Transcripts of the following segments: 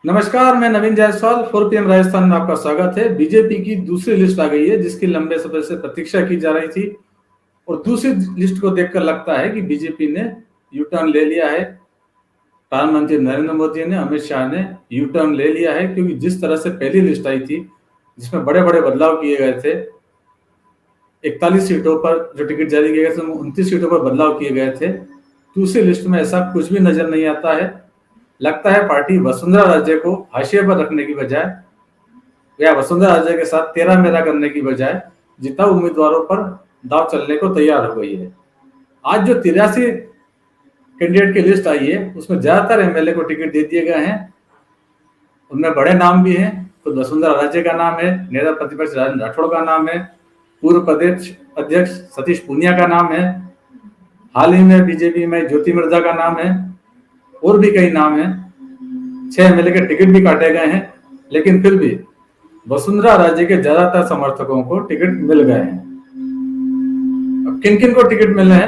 नमस्कार, मैं नवीन जायसवाल 4 PM राजस्थान में आपका स्वागत है। बीजेपी की दूसरी लिस्ट आ गई है जिसकी लंबे समय से प्रतीक्षा की जा रही थी और दूसरी लिस्ट को देखकर लगता है कि बीजेपी ने यू टर्न ले लिया है। प्रधानमंत्री नरेंद्र मोदी ने, अमित शाह ने यू टर्न ले लिया है, क्योंकि जिस तरह से पहली लिस्ट आई थी जिसमें बड़े बड़े बदलाव किए गए थे, 41 सीटों पर जो टिकट जारी किए गए थे 29 सीटों पर बदलाव किए गए थे। दूसरी लिस्ट में ऐसा कुछ भी नजर नहीं आता है। लगता है पार्टी वसुंधरा राजे को हाशिए पर रखने की बजाय या वसुंधरा राजे के साथ तेरा मेरा करने की बजाय जितना उम्मीदवारों पर दाव चलने को तैयार हो गई है। आज जो 83 कैंडिडेट की लिस्ट आई है उसमें ज्यादातर एमएलए को टिकट दे दिए गए हैं। उनमें बड़े नाम भी हैं। तो वसुंधरा राजे का नाम है, नेता प्रतिपक्ष राजेंद्र राठौड़ का नाम है, पूर्व प्रदेश अध्यक्ष सतीश पूनिया का नाम है, हाल ही में बीजेपी में ज्योति मिर्जा का नाम है, और भी कई नाम हैं। 6 एमएलए के टिकट भी काटे गए हैं, लेकिन फिर भी वसुंधरा राजे के ज्यादातर समर्थकों को टिकट मिल गए हैं। अब किन किन को टिकट मिले हैं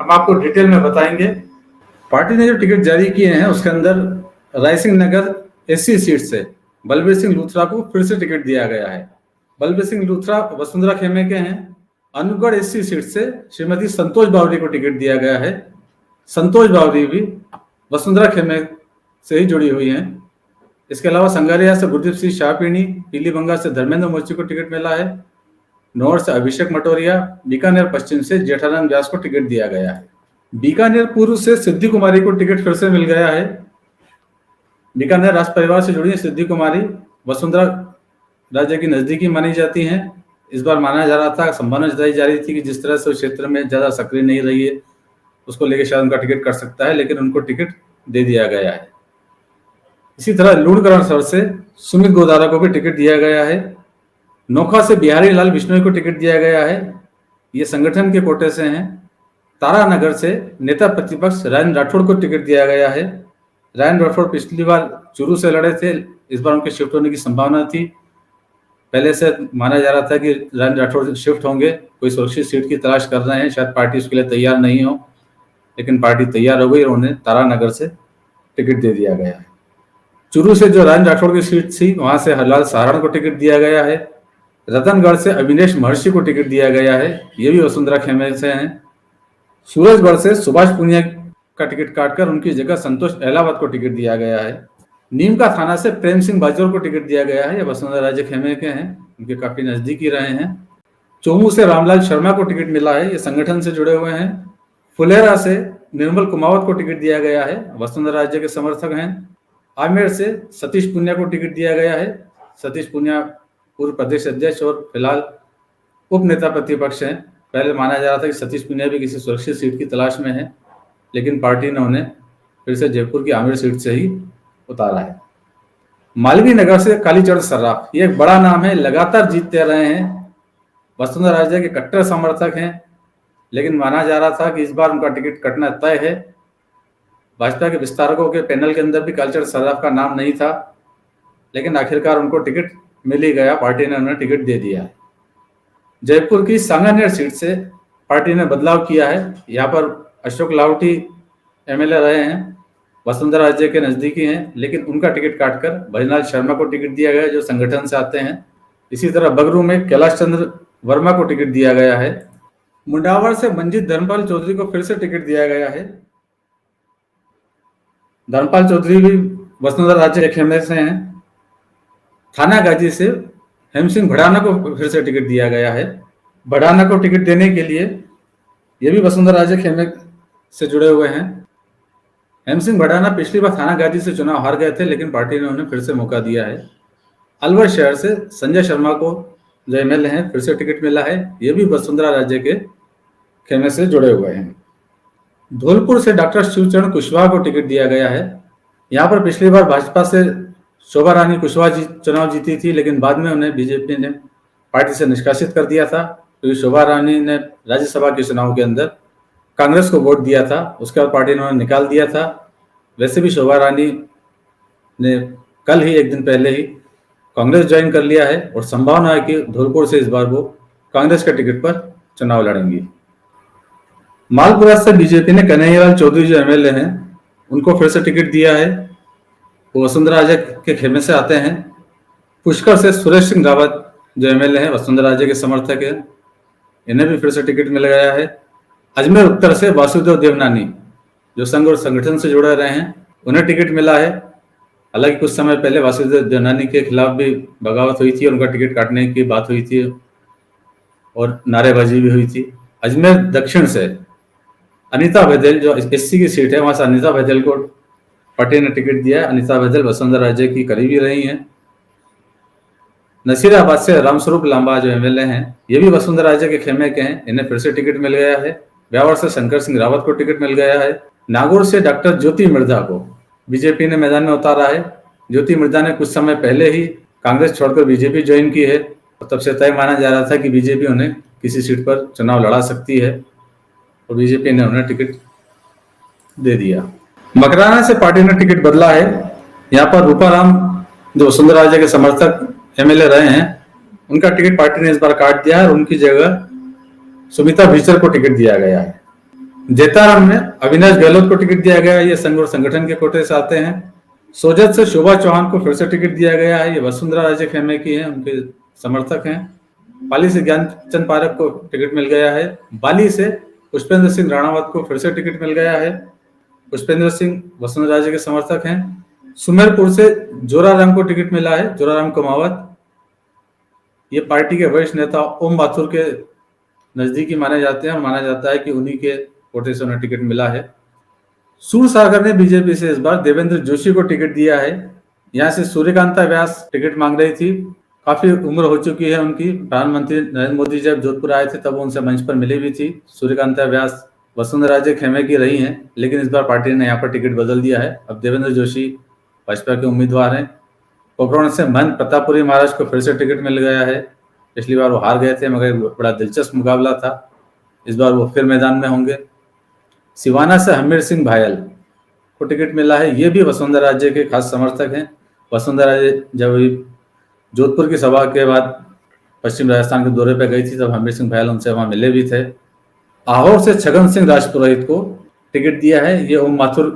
हम आपको डिटेल में बताएंगे। पार्टी ने जो टिकट जारी किए हैं उसके अंदर रायसिंह नगर एससी सीट से बलबीर सिंह लूथरा को फिर से टिकट दिया गया है। बलबीर सिंह लूथरा वसुंधरा खेमे के हैं। अनूपगढ़ एससी सीट से श्रीमती संतोष बावरी को टिकट दिया गया है। संतोष बावरी भी वसुंधरा खेमे से ही जुड़ी हुई हैं। इसके अलावा संगारिया से गुरदीप सिंह शाहपीणी, पीलीभंगा से धर्मेंद्र मोची को टिकट मिला है। नौर से अभिषेक मटोरिया, बीकानेर पश्चिम से जेठाराम व्यास को टिकट दिया गया है। बीकानेर पूर्व से सिद्धि कुमारी को टिकट फिर से मिल गया है। बीकानेर राज परिवार से जुड़ी सिद्धि कुमारी वसुंधरा राजे की नजदीकी मानी जाती हैं। इस बार माना जा रहा था, संभावना जताई जा रही थी कि जिस तरह से उस क्षेत्र में ज्यादा सक्रिय नहीं रही है उसको लेकर शायद उनका टिकट कट सकता है, लेकिन उनको टिकट दे दिया गया है। इसी तरह लूणकरणसर से सुमित गोदारा को भी टिकट दिया गया है। नोखा से बिहारी लाल बिश्नोई को टिकट दिया गया है। ये संगठन के कोटे से हैं। तारानगर से नेता प्रतिपक्ष राजेंद्र राठौड़ को टिकट दिया गया है। राजेंद्र राठौड़ पिछली बार चूरू से लड़े थे, इस बार उनके शिफ्ट होने की संभावना थी। पहले से माना जा रहा था कि राजेंद्र राठौड़ शिफ्ट होंगे, कोई सुरक्षित सीट की तलाश कर रहे हैं, शायद पार्टी उसके लिए तैयार नहीं हो, लेकिन पार्टी तैयार हो गई और उन्हें तारानगर से टिकट दे दिया गया है। चूरू से जो राजेंद्र राठौड़ की सीट थी वहां से हरलाल सहारण को टिकट दिया गया है। रतनगढ़ से अविनेश महर्षि को टिकट दिया गया है, ये भी वसुंधरा खेमे से हैं। सूरजगढ़ से सुभाष पुनिया का टिकट काटकर उनकी जगह संतोष अहलावत को टिकट दिया गया है। नीम का थाना से प्रेम सिंह बाजौर को टिकट दिया गया है, ये वसुंधरा राजे खेमे के हैं, उनके काफी नजदीकी रहे हैं। चोमू से रामलाल शर्मा को टिकट मिला है, ये संगठन से जुड़े हुए हैं। फुलेरा से निर्मल कुमावत को टिकट दिया गया है, वसुंधरा राजे के समर्थक हैं। आमेर से सतीश पुनिया को टिकट दिया गया है। सतीश पुनिया पूर्व प्रदेश अध्यक्ष और फिलहाल उप नेता प्रतिपक्ष हैं। पहले माना जा रहा था कि सतीश पुनिया भी किसी सुरक्षित सीट की तलाश में है, लेकिन पार्टी ने उन्हें फिर से जयपुर की आमेर सीट से ही उतारा है। मालवीय नगर से कालीचरण सर्राफ, ये एक बड़ा नाम है, लगातार जीतते रहे हैं, वसुंधरा राजे के कट्टर समर्थक हैं, लेकिन माना जा रहा था कि इस बार उनका टिकट कटना तय है। भाजपा के विस्तारकों के पैनल के अंदर भी कालीचरण सर्राफ का नाम नहीं था, लेकिन आखिरकार उनको टिकट मिल ही गया, पार्टी ने उन्हें टिकट दे दिया। जयपुर की सांगानेर सीट से पार्टी ने बदलाव किया है। यहाँ पर अशोक लावटी एमएलए रहे हैं, वसुंधरा राजे के नजदीकी हैं, लेकिन उनका टिकट काटकर भजनाल शर्मा को टिकट दिया गया जो संगठन से आते हैं। इसी तरह बगरू में कैलाश चंद्र वर्मा को टिकट दिया गया है। मुंडावर से मंजीत धर्मपाल चौधरी को फिर से टिकट दिया गया है। धर्मपाल चौधरी भी वसुंधरा राजे खेमे से हैं। थाना गाजी से हेम सिंह भड़ाना को फिर से टिकट दिया गया है। भड़ाना को टिकट देने के लिए ये भी वसुंधरा राजे खेमे से जुड़े हुए हैं। हेम सिंह भड़ाना पिछली बार थाना गाजी से चुनाव हार गए थे, लेकिन पार्टी ने उन्हें फिर से मौका दिया है। अलवर शहर से संजय शर्मा को जो एमएलए हैं फिर से टिकट मिला है, ये भी वसुंधरा राजे के खेमे से जुड़े हुए हैं। धौलपुर से डॉक्टर शिवचरण कुशवाहा को टिकट दिया गया है। यहाँ पर पिछली बार भाजपा से शोभा रानी कुशवाहा चुनाव जीती थी, लेकिन बाद में उन्हें बीजेपी ने पार्टी से निष्कासित कर दिया था, क्योंकि शोभा रानी ने राज्यसभा के चुनाव के अंदर कांग्रेस को वोट दिया था, उसके बाद पार्टी ने उन्हें निकाल दिया था। वैसे भी शोभा रानी ने कल ही, एक दिन पहले ही कांग्रेस ज्वाइन कर लिया है और संभावना है कि धौलपुर से इस बार वो कांग्रेस के टिकट पर चुनाव लड़ेंगी। मालपुरा से बीजेपी ने कन्हैयालाल चौधरी जो एमएलए हैं उनको फिर से टिकट दिया है। वो वसुंधरा राजे के खेमे से आते हैं। पुष्कर से सुरेश सिंह रावत जो एमएलए हैं, वसुंधरा राजे के समर्थक हैं, इन्हें भी फिर से टिकट मिल गया है। अजमेर उत्तर से वासुदेव देवनानी जो संघ और संगठन से जुड़े रहे हैं, उन्हें टिकट मिला है। हालांकि कुछ समय पहले वासुदेव देवनानी के खिलाफ भी बगावत हुई थी, उनका टिकट काटने की बात हुई थी और नारेबाजी भी हुई थी। अजमेर दक्षिण से अनीता बघेल जो एससी की सीट है, वहां से अनीता बघेल को पार्टी ने टिकट दिया है। अनीता बघेल वसुंधरा राजे की करीबी रही हैं। नसीराबाद से रामस्वरूप लांबा जो एमएलए हैं, ये भी वसुंधरा राजे के खेमे के हैं, इन्हें फिर से टिकट मिल गया है। ब्यावर से शंकर सिंह रावत को टिकट मिल गया है। नागौर से डॉक्टर ज्योति मिर्धा को बीजेपी ने मैदान में उतारा है। ज्योति मिर्धा ने कुछ समय पहले ही कांग्रेस छोड़कर बीजेपी ज्वाइन की है और तब से तय माना जा रहा था कि बीजेपी उन्हें किसी सीट पर चुनाव लड़ा सकती है और बीजेपी ने उन्हें टिकट दे दिया। मकराना से पार्टी ने टिकट बदला है। यहाँ पर रूपाराम जो वसुंधरा राजे के समर्थक एमएलए रहे हैं, उनका टिकट पार्टी ने इस बार काट दिया है और उनकी जगह सुमिता भीचर को टिकट दिया गया है। जेताराम में अविनाश गहलोत को टिकट दिया गया है, ये संघ और संगठन के कोटे से आते हैं। सोजत से शोभा चौहान को फिर से टिकट दिया गया है, ये वसुंधरा राजे खेमे की हैं, उनके समर्थक हैं। पाली से ज्ञानचंद पारक को टिकट मिल गया है। बाली से पुष्पेंद्र सिंह राणावत को फिर से टिकट मिल गया है। पुष्पेंद्र सिंह वसुंधरा राजे के समर्थक हैं। सुमेरपुर से जोराराम को टिकट मिला है, जोराराम कुमावत, ये पार्टी के वरिष्ठ नेता ओम माथुर के नजदीकी माने जाते हैं और माना जाता है कि उन्हीं के कोटे से उन्हें टिकट मिला है। सूरसागर ने बीजेपी से इस बार देवेंद्र जोशी को टिकट दिया है। यहाँ से सूर्यकांता व्यास टिकट मांग रही थी, काफी उम्र हो चुकी है उनकी। प्रधानमंत्री नरेंद्र मोदी जब जोधपुर आए थे तब उनसे मंच पर मिली भी थी। सूर्यकांता व्यास वसुंधरा राजे खेमे की रही हैं, लेकिन इस बार पार्टी ने यहाँ पर टिकट बदल दिया है। अब देवेंद्र जोशी भाजपा के उम्मीदवार हैं। पोखरण से महंत प्रतापपुरी महाराज को फिर से टिकट मिल गया है। पिछली बार वो हार गए थे, मगर बड़ा दिलचस्प मुकाबला था, इस बार वो फिर मैदान में होंगे। सिवाना से हमीर सिंह भायल को टिकट मिला है, ये भी वसुंधरा राजे के खास समर्थक हैं। वसुंधरा राजे जब जोधपुर की सभा के बाद पश्चिम राजस्थान के दौरे पर गई थी, तब हमीर सिंह भायल उनसे वहां मिले भी थे। आहोर से छगन सिंह राजपुरोहित को टिकट दिया है, ये ओम माथुर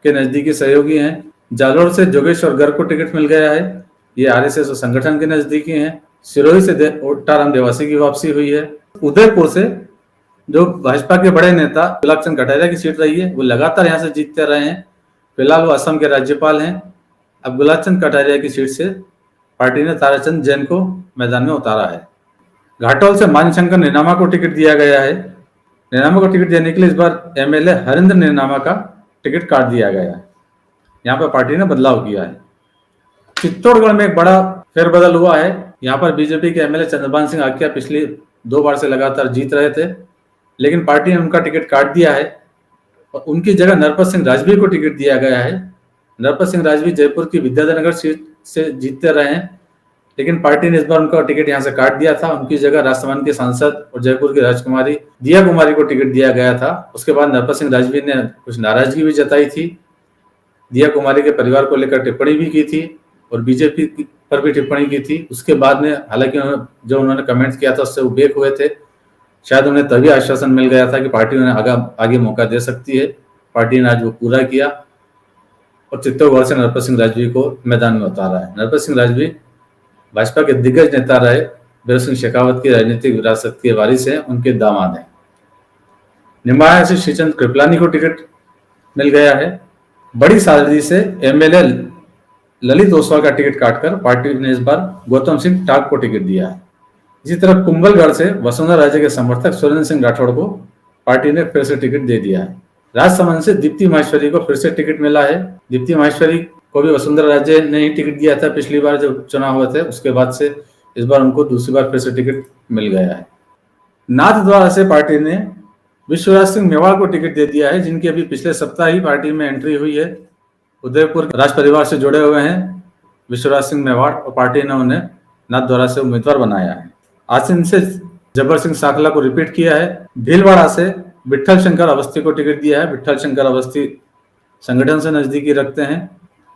के नजदीकी सहयोगी हैं। जालोर से जोगेश्वर गर्ग को टिकट मिल गया है, ये आरएसएस और संगठन के नजदीकी हैं। सिरोही से ओटाराम देवासी की वापसी हुई है। उदयपुर से जो भाजपा के बड़े नेता गुलाब चंद कटारिया की सीट रही है, वो लगातार यहाँ से जीतते रहे हैं। फिलहाल वो असम के राज्यपाल हैं। अब गुलाब चंद कटारिया की सीट से पार्टी ने ताराचंद जैन को मैदान में उतारा है। घाटोल से मानशंकर नेनामा को टिकट दिया गया है। नेनामा को टिकट देने के लिए इस बार एमएलए हरिंद्र नेनामा का टिकट काट दिया गया है। यहाँ पर पार्टी ने बदलाव किया है। चित्तौड़गढ़ में एक बड़ा फेरबदल हुआ है। यहाँ पर बीजेपी के एमएलए चंद्रभान सिंह आकिया पिछली 2 बार से लगातार जीत रहे थे, लेकिन पार्टी ने उनका टिकट काट दिया है और उनकी जगह नरपत सिंह राजवी को टिकट दिया गया है। नरपत सिंह राजवी जयपुर की विद्याधर सीट से जीतते रहे हैं, लेकिन पार्टी ने इस बार उनका टिकट यहाँ से काट दिया था। उनकी जगह राजसमंद के सांसद और जयपुर की राजकुमारी दिया कुमारी को टिकट दिया गया था। उसके बाद नरपत सिंह राजवी ने कुछ नाराजगी भी जताई थी, दिया कुमारी के परिवार को लेकर टिप्पणी भी की थी और बीजेपी पर भी टिप्पणी की थी। उसके बाद में हालांकि जो उन्होंने कमेंट किया था उससे वो बेक हुए थे। शायद उन्हें तभी आश्वासन मिल गया था कि पार्टी उन्हें आगे मौका दे सकती है। पार्टी ने आज वो पूरा किया और चित्तौड़गढ़ से नरपत सिंह राजवी को मैदान में उतारा है। नरपत सिंह राजवी भाजपा के दिग्गज नेता रहे, भैरव सिंह शेखावत की राजनीतिक विरासत के वारिस हैं, उनके दामाद हैं। निम्बाया से श्रीचंद कृपलानी को टिकट मिल गया है। बड़ी सादगी से एमएलए ललित ओसवाल का टिकट काटकर पार्टी ने इस बार गौतम सिंह टाक को टिकट दिया है। इसी तरह कुंभलगढ़ से वसुंधरा राजे के समर्थक सुरेंद्र सिंह राठौड़ को पार्टी ने फिर से टिकट दे दिया है। राजसमंद से दीप्ति माहेश्वरी को फिर से टिकट मिला है। दीप्ति माहेश्वरी को भी वसुंधरा राजे ने ही टिकट दिया था पिछली बार जब चुनाव हुए थे, उसके बाद से इस बार उनको दूसरी बार फिर से टिकट मिल गया है। नाथद्वारा से पार्टी ने विश्वराज सिंह मेवाड़ को टिकट दे दिया है, जिनकी अभी पिछले सप्ताह ही पार्टी में एंट्री हुई है। उदयपुर राज परिवार से जुड़े हुए हैं विश्वराज सिंह मेवाड़ और पार्टी ने उन्हें नाथद्वारा से उम्मीदवार बनाया है। आसिन से जबर सिंह साखला को रिपीट किया है। भीलवाड़ा से विठल शंकर अवस्थी को टिकट दिया है। विठल शंकर अवस्थी संगठन से नजदीकी रखते हैं।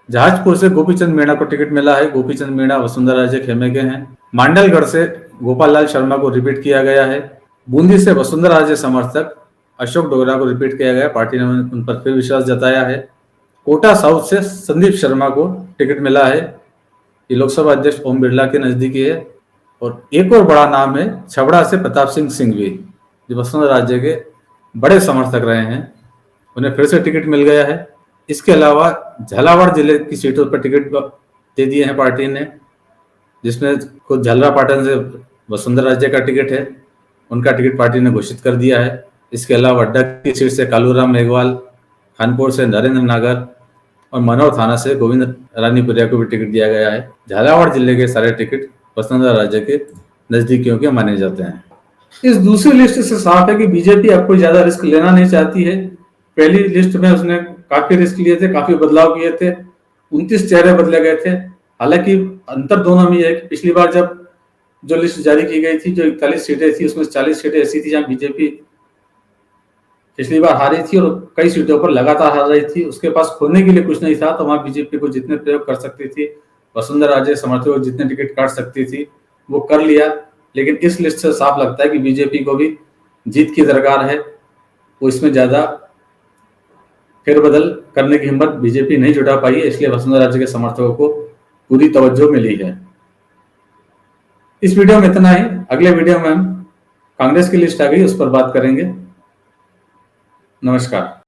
जहाजपुर से गोपीचंद मीणा को टिकट मिला है। गोपीचंद मीणा वसुंधरा राजे खेमे के हैं। मांडलगढ़ से गोपाल लाल शर्मा को रिपीट किया गया है। बूंदी से वसुंधरा राजे समर्थक अशोक डोगरा को रिपीट किया गया। पार्टी ने उन पर फिर विश्वास जताया है। कोटा साउथ से संदीप शर्मा को टिकट मिला है। ये लोकसभा अध्यक्ष ओम बिरला के नजदीकी है। और एक और बड़ा नाम है छबड़ा से प्रताप सिंह सिंघवी, जो वसुंधरा राज्य के बड़े समर्थक रहे हैं, उन्हें फिर से टिकट मिल गया है। इसके अलावा झालावाड़ जिले की सीटों पर टिकट दे दिए हैं पार्टी ने, जिसमें खुद झालरापाटन से वसुंधरा राज्य का टिकट है, उनका टिकट पार्टी ने घोषित कर दिया है। इसके अलावा अड्डा की सीट से कालूराम मेघवाल, खानपुर से नरेंद्र नागर और मनोर थाना से गोविंद रानीपुरिया को भी टिकट दिया गया है। झालावाड़ जिले के सारे टिकट वसुंधरा राज्य के नजदीकियों के माने जाते हैं। इस दूसरी लिस्ट से साफ है कि बीजेपी अब कोई ज्यादा रिस्क लेना नहीं चाहती है। पहली लिस्ट में उसने काफी रिस्क लिए थे, काफी बदलाव किए थे, 29 चेहरे बदले गए थे। हालांकि अंतर दोनों में है कि पिछली बार जब जो लिस्ट जारी की गई थी, जो 41 सीटें थी, उसमें 40 सीटें ऐसी थी जहां बीजेपी पिछली बार हारी थी और कई सीटों पर लगातार हार रही थी। उसके पास खोने के लिए कुछ नहीं था, तो वहां बीजेपी को जितने प्रयोग कर सकती थी, वसुंधरा राजे समर्थकों जितने टिकट काट सकती थी, वो कर लिया। लेकिन इस लिस्ट से साफ लगता है कि बीजेपी को भी जीत की दरकार है। वो इसमें ज्यादा फेरबदल करने की हिम्मत बीजेपी नहीं जुटा पाई है, इसलिए वसुंधरा राजे के समर्थकों को पूरी तवज्जो मिली है। इस वीडियो में इतना ही। अगले वीडियो में हम कांग्रेस की लिस्ट आ गई, उस पर बात करेंगे। नमस्कार।